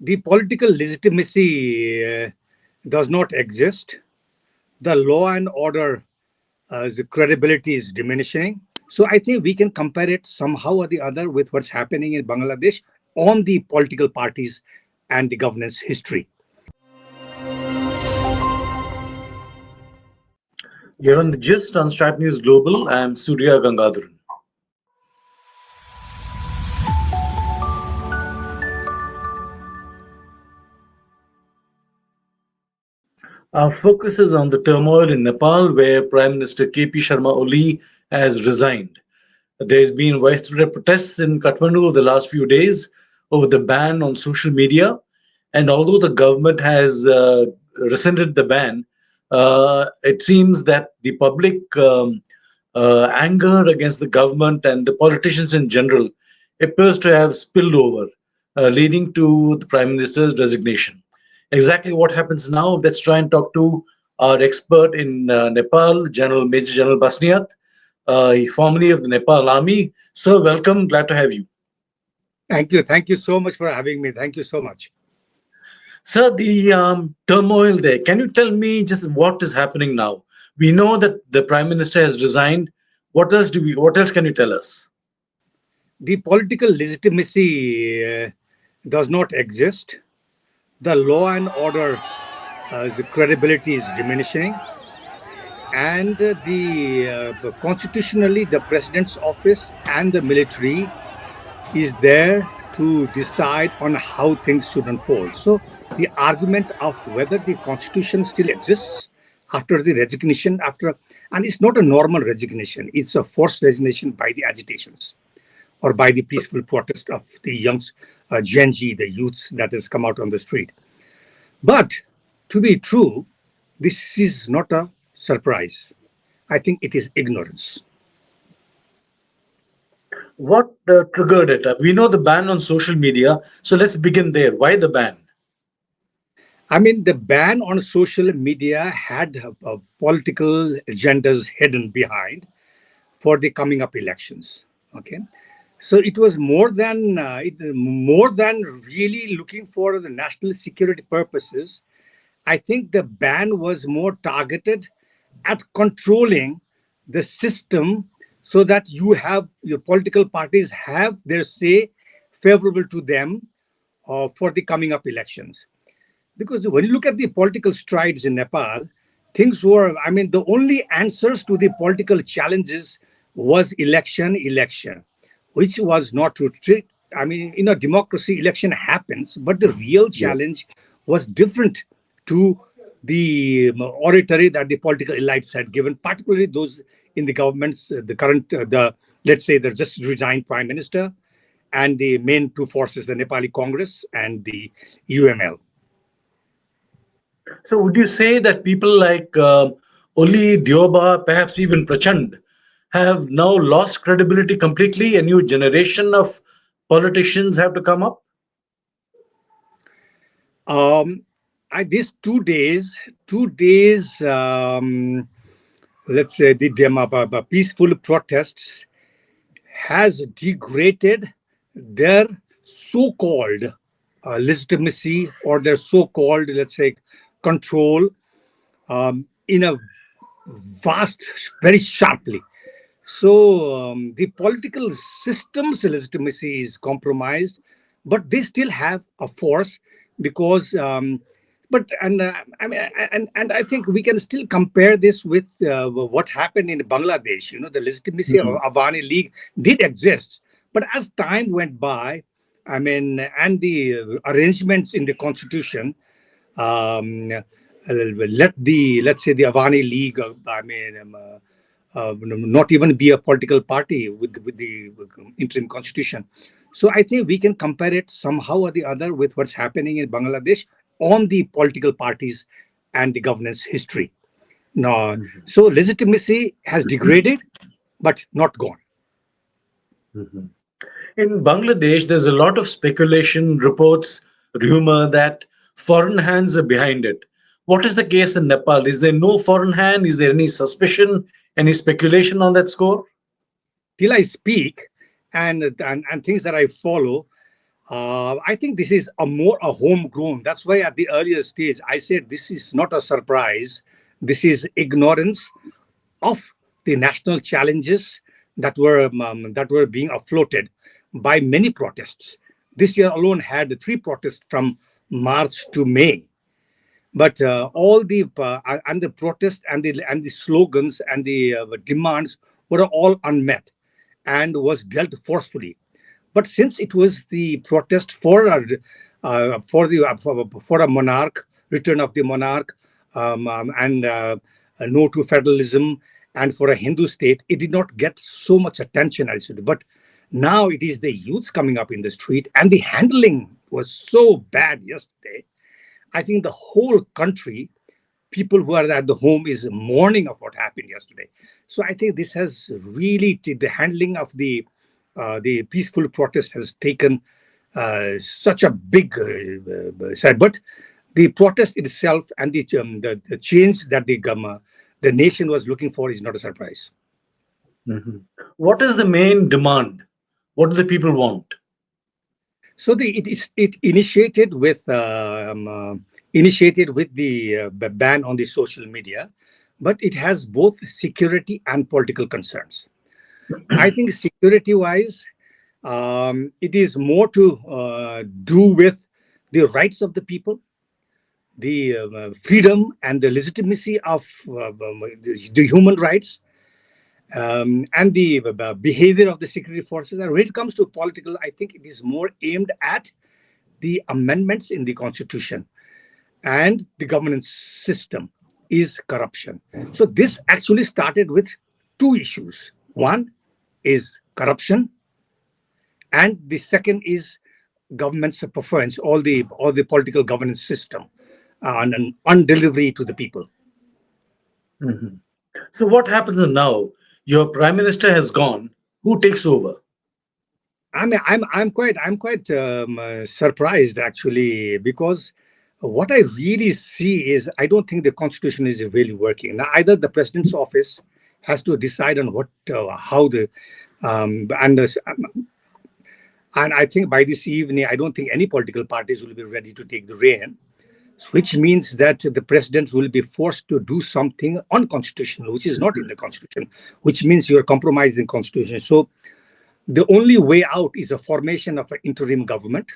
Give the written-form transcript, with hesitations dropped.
The political legitimacy does not exist. The law and order, the credibility is diminishing. So I think we can compare it somehow or the other with what's happening in Bangladesh on the political parties and the governance history. You're on the gist on Strat News Global. I'm Surya Gangadharan. Our focus is on the turmoil in Nepal, where Prime Minister KP Sharma Oli has resigned. There's been widespread protests in Kathmandu over the last few days over the ban on social media. And although the government has rescinded the ban, it seems that the public anger against the government and the politicians in general appears to have spilled over, leading to the Prime Minister's resignation. Exactly what happens now? Let's try and talk to our expert in Nepal, Maj Gen Basnyat, formerly of the Nepal Army. Sir, welcome. Glad to have you. Thank you. Thank you so much for having me. Thank you so much. Sir, the turmoil there. Can you tell me just what is happening now? We know that the Prime Minister has resigned. What else What else can you tell us? The political legitimacy does not exist. The law and order, the credibility is diminishing, and constitutionally, the president's office and the military is there to decide on how things should unfold. So the argument of whether the constitution still exists after the resignation, and it's not a normal resignation, it's a forced resignation by the agitations or by the peaceful protest of the young Gen Z, the youths that has come out on the street. But to be true, this is not a surprise. I think it is ignorance. What triggered it? We know the ban on social media. So let's begin there. Why the ban? I mean, the ban on social media had political agendas hidden behind for the coming up elections. Okay, so it was more than really looking for the national security purposes. I think the ban was more targeted at controlling the system so that your political parties have their say favorable to them for the coming up elections. Because when you look at the political strides in Nepal, things were, I mean, the only answers to the political challenges was election, which was not true. I mean, in a democracy, election happens, but the real challenge was different to the oratory that the political elites had given, particularly those in the governments, the current, let's say, the just resigned prime minister, and the main two forces, the Nepali Congress and the UML. So would you say that people like Oli, Deuba, perhaps even Prachanda, have now lost credibility completely? A new generation of politicians have to come up? These 2 days, let's say the peaceful protests has degraded their so-called legitimacy or their so-called, let's say, control in a very sharply. So the political system's legitimacy is compromised, but they still have a force because. I think we can still compare this with what happened in Bangladesh. You know, the legitimacy of Awami League did exist, but as time went by, I mean, and the arrangements in the constitution let's say the Awami League, not even be a political party with the interim constitution. So I think we can compare it somehow or the other with what's happening in Bangladesh on the political parties and the governance history. No, so legitimacy has degraded, but not gone. In Bangladesh, there's a lot of speculation, reports, rumor that foreign hands are behind it. What is the case in Nepal? Is there no foreign hand? Is there any suspicion, any speculation on that score? Till I speak and things that I follow, I think this is a homegrown. That's why at the earlier stage I said this is not a surprise. This is ignorance of the national challenges that were being afloated by many protests. This year alone had three protests from March to May. But all the and the protests and the slogans and the demands were all unmet and was dealt forcefully. But since it was the protest for a monarch, return of the monarch, and no to federalism, and for a Hindu state, it did not get so much attention as it did. But now it is the youths coming up in the street, and the handling was so bad yesterday. I think the whole country, people who are at the home, is mourning of what happened yesterday. So I think this has really the handling of the peaceful protest has taken such a big side. But the protest itself and the change that the nation was looking for is not a surprise. Mhm. What is the main demand? What do the people want? So it initiated with the ban on the social media, but it has both security and political concerns. I think security wise, it is more to do with the rights of the people, the freedom and the legitimacy of the human rights, and the behavior of the security forces. And when it comes to political, I think it is more aimed at the amendments in the constitution and the governance system is corruption. So this actually started with two issues. One is corruption, and the second is government's performance, all the political governance system, and an undelivery to the people. Mhm. So, what happens now? Your prime minister has gone. Who takes over? I'm quite surprised actually, because what I really see is I don't think the constitution is really working. Now, either the president's office has to decide on what how the and and I think by this evening I don't think any political parties will be ready to take the reign, which means that the president will be forced to do something unconstitutional, which is not in the constitution, which means you're compromising constitution. So the only way out is a formation of an interim government,